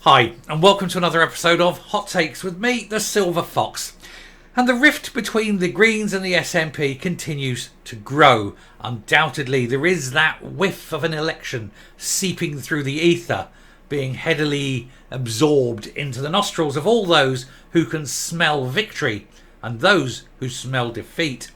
Hi, and welcome to another episode of Hot Takes with me, the Silver Fox. And the rift between the Greens and the SNP continues to grow. Undoubtedly, there is that whiff of an election seeping through the ether, being heavily absorbed into the nostrils of all those who can smell victory and those who smell defeat.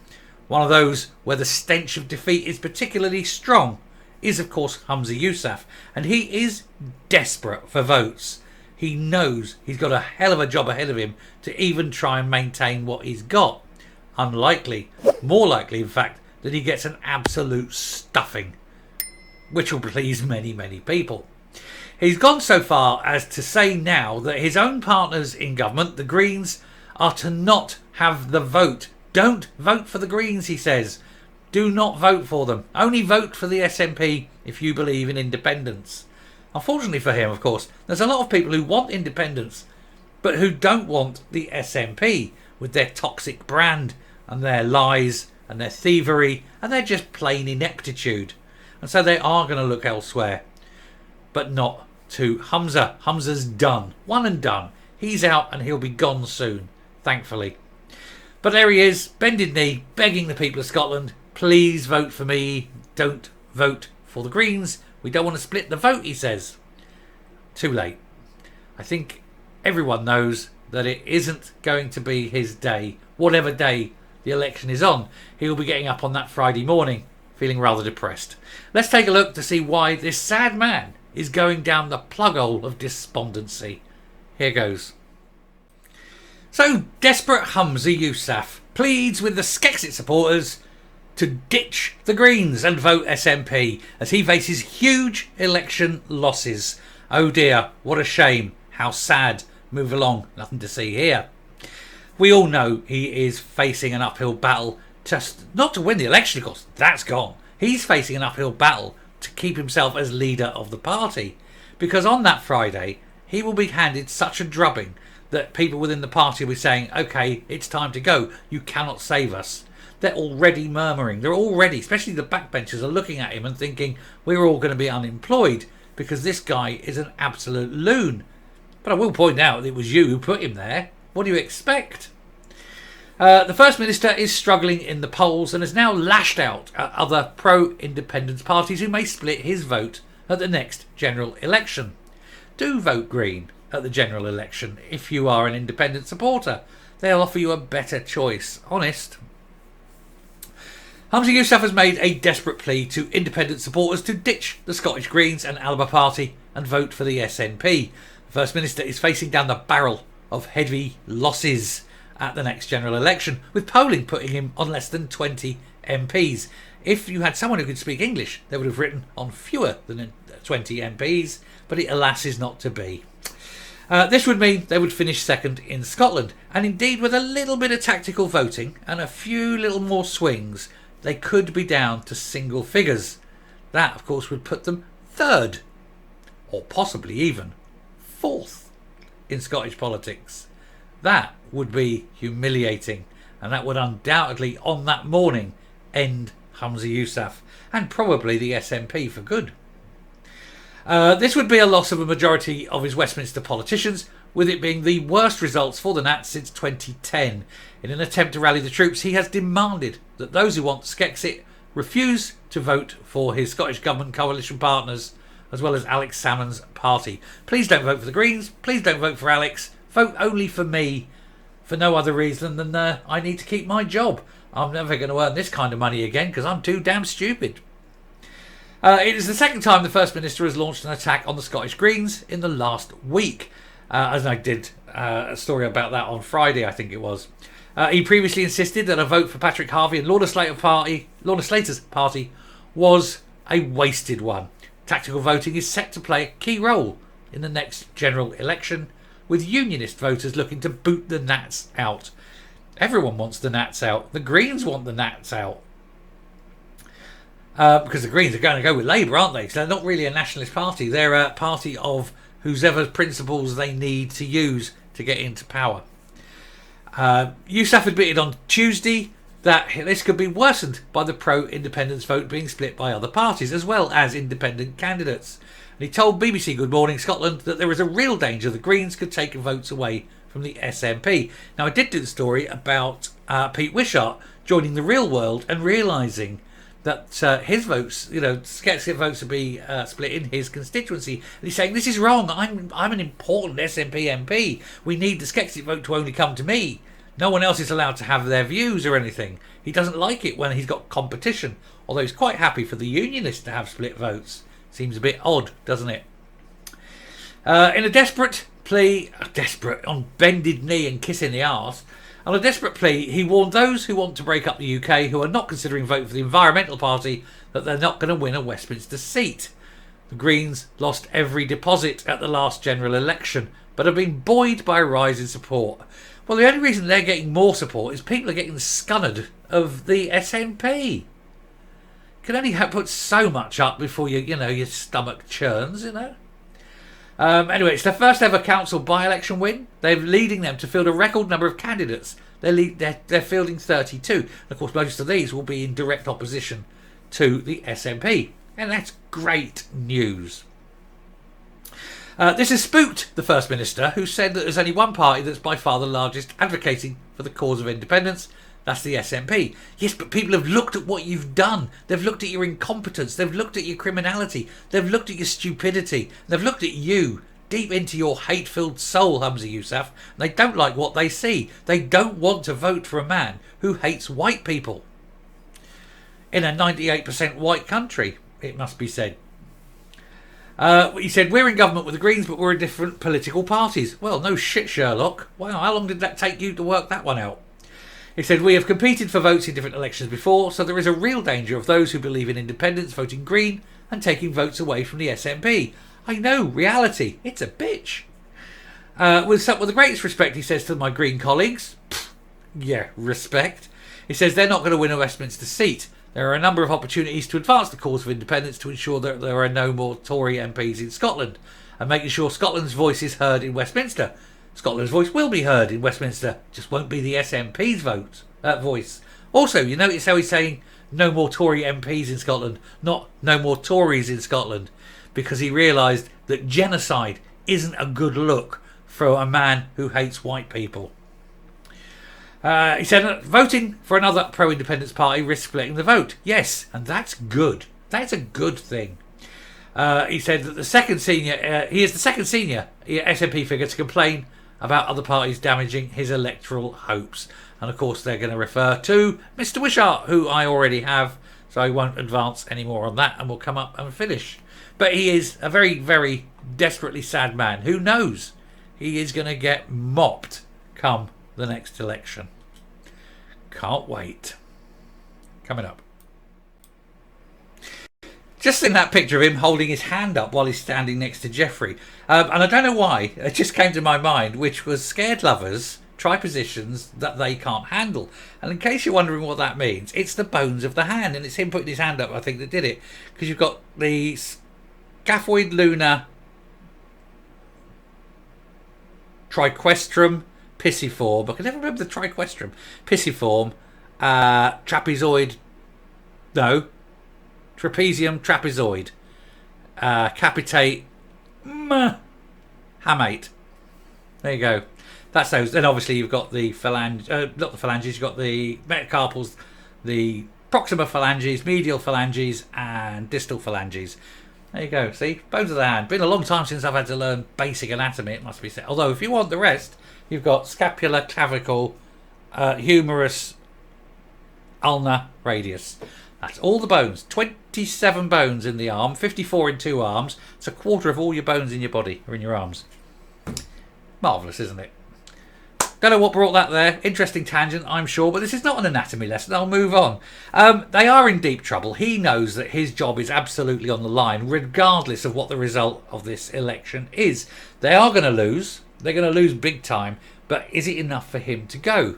One of those where the stench of defeat is particularly strong is, of course, Humza Yousaf, and he is desperate for votes. He knows he's got a hell of a job ahead of him to even try and maintain what he's got. Unlikely, more likely in fact, that he gets an absolute stuffing, which will please many, many people. He's gone so far as to say now that his own partners in government, the Greens, are to not have the vote. Don't vote for the Greens, he says. Do not vote for them. Only vote for the SNP if you believe in independence. Unfortunately for him, of course, there's a lot of people who want independence, but who don't want the SNP with their toxic brand and their lies and their thievery and their just plain ineptitude. And so they are going to look elsewhere, but not to Humza. Humza's done. One and done. He's out and he'll be gone soon, thankfully. But there he is, bended knee, begging the people of Scotland, please vote for me. Don't vote for the Greens. We don't want to split the vote, he says. Too late. I think everyone knows that it isn't going to be his day. Whatever day the election is on, he'll be getting up on that Friday morning feeling rather depressed. Let's take a look to see why this sad man is going down the plug hole of despondency. Here goes. So, desperate Humza Yousaf pleads with the Skexit supporters to ditch the Greens and vote SNP as he faces huge election losses. Oh dear, what a shame. How sad. Move along, nothing to see here. We all know he is facing an uphill battle, just not to win the election, of course, that's gone. He's facing an uphill battle to keep himself as leader of the party, because on that Friday he will be handed such a drubbing that people within the party will be saying, okay, it's time to go, you cannot save us. They're already murmuring. They're already, especially the backbenchers, are looking at him and thinking, we're all going to be unemployed because this guy is an absolute loon. But I will point out that it was you who put him there. What do you expect? The First Minister is struggling in the polls and has now lashed out at other pro-independence parties who may split his vote at the next general election. Do vote Green at the general election if you are an independent supporter. They'll offer you a better choice. Honest. Humza Yousaf has made a desperate plea to independent supporters to ditch the Scottish Greens and Alba Party and vote for the SNP. The First Minister is facing down the barrel of heavy losses at the next general election, with polling putting him on less than 20 MPs. If you had someone who could speak English, they would have written on fewer than 20 MPs, but it alas is not to be. This would mean they would finish second in Scotland, and indeed with a little bit of tactical voting and a few little more swings, they could be down to single figures. That, of course, would put them third, or possibly even fourth, in Scottish politics. That would be humiliating, and that would undoubtedly, on that morning, end Humza Yousaf, and probably the SNP for good. This would be a loss of a majority of his Westminster politicians, with it being the worst results for the Nats since 2010. In an attempt to rally the troops, he has demanded that those who want Skexit refuse to vote for his Scottish Government coalition partners, as well as Alex Salmond's party. Please don't vote for the Greens. Please don't vote for Alex. Vote only for me, for no other reason than I need to keep my job. I'm never going to earn this kind of money again because I'm too damn stupid. It is the second time the First Minister has launched an attack on the Scottish Greens in the last week, as I did a story about that on Friday, I think it was. He previously insisted that a vote for Patrick Harvie and Lorna Slater's party was a wasted one. Tactical voting is set to play a key role in the next general election, with unionist voters looking to boot the Nats out. Everyone wants the Nats out. The Greens want the Nats out. Because the Greens are going to go with Labour, aren't they? So they're not really a nationalist party. They're a party of whosever principles they need to use to get into power. Yousaf admitted on Tuesday that this could be worsened by the pro-independence vote being split by other parties as well as independent candidates. And he told BBC Good Morning Scotland that there is a real danger the Greens could take votes away from the SNP. Now, I did do the story about Pete Wishart joining the real world and realising that his votes, Skexit votes would be split in his constituency. And he's saying, this is wrong. I'm an important SNP MP. We need the Skexit vote to only come to me. No one else is allowed to have their views or anything. He doesn't like it when he's got competition, although he's quite happy for the Unionists to have split votes. Seems a bit odd, doesn't it? In a desperate plea, on bended knee and kissing the arse, on a desperate plea, he warned those who want to break up the UK who are not considering voting for the Environmental Party that they're not going to win a Westminster seat. The Greens lost every deposit at the last general election, but have been buoyed by a rise in support. Well, the only reason they're getting more support is people are getting scunnered of the SNP. You can only put so much up before your stomach churns, Anyway, it's their first ever council by-election win. They're leading them to field a record number of candidates. They're fielding 32. And of course, most of these will be in direct opposition to the SNP. And that's great news. This has spooked the First Minister, who said that there's only one party that's by far the largest advocating for the cause of independence. That's the SNP. Yes, but people have looked at what you've done. They've looked at your incompetence. They've looked at your criminality. They've looked at your stupidity. They've looked at you deep into your hate-filled soul, Humza Yousaf. And they don't like what they see. They don't want to vote for a man who hates white people. In a 98% white country, it must be said. He said, we're in government with the Greens, but we're in different political parties. Well, no shit, Sherlock. Wow, how long did that take you to work that one out? He said, we have competed for votes in different elections before, so there is a real danger of those who believe in independence voting Green and taking votes away from the SNP. I know, reality. It's a bitch. With the greatest respect, he says to my Green colleagues, yeah, respect. He says they're not going to win a Westminster seat. There are a number of opportunities to advance the cause of independence to ensure that there are no more Tory MPs in Scotland and making sure Scotland's voice is heard in Westminster. Scotland's voice will be heard in Westminster, just won't be the SNP's voice. Also, you notice how he's saying no more Tory MPs in Scotland, not no more Tories in Scotland, because he realised that genocide isn't a good look for a man who hates white people. He said voting for another pro-independence party risks splitting the vote. Yes, and that's good. That's a good thing. He said that he is the second senior SNP figure to complain about other parties damaging his electoral hopes. And of course they're going to refer to Mr. Wishart, who I already have, so I won't advance any more on that and we'll come up and finish. But he is a very, very desperately sad man who knows he is going to get mopped come the next election. Can't wait. Coming up. Just in that picture of him holding his hand up while he's standing next to Jeffrey. And I don't know why, it just came to my mind, which was scared lovers try positions that they can't handle. And in case you're wondering what that means, it's the bones of the hand. And it's him putting his hand up, I think, that did it. Because you've got the scaphoid lunar triquestrum pisiform. I can never remember the triquestrum. Pisiform. Trapezoid. No. Trapezium trapezoid. Capitate. Hamate. There you go. That's those. Then obviously you've got the phalange. Not the phalanges. You've got the metacarpals, the proximal phalanges, medial phalanges, and distal phalanges. There you go. See, bones of the hand. Been a long time since I've had to learn basic anatomy. It must be said. Although if you want the rest, you've got scapula, clavicle, humerus, ulna, radius. That's all the bones. 27 bones in the arm, 54 in two arms. It's a quarter of all your bones in your body are in your arms. Marvellous, isn't it? Don't know what brought that there. Interesting tangent, I'm sure, but this is not an anatomy lesson. I'll move on. They are in deep trouble. He knows that his job is absolutely on the line, regardless of what the result of this election is. They are going to lose. They're going to lose big time, but is it enough for him to go?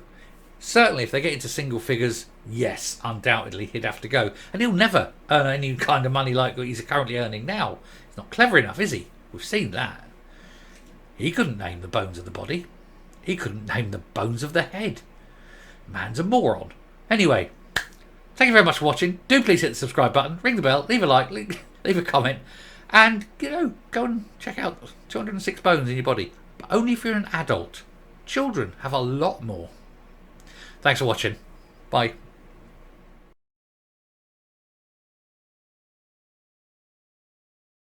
Certainly, if they get into single figures, yes, undoubtedly he'd have to go. And he'll never earn any kind of money like what he's currently earning now. He's not clever enough, is he? We've seen that. He couldn't name the bones of the body. He couldn't name the bones of the head. Man's a moron. Anyway, thank you very much for watching. Do please hit the subscribe button, ring the bell, leave a like, leave a comment, and go and check out 206 bones in your body. But only if you're an adult. Children have a lot more. Thanks for watching. Bye.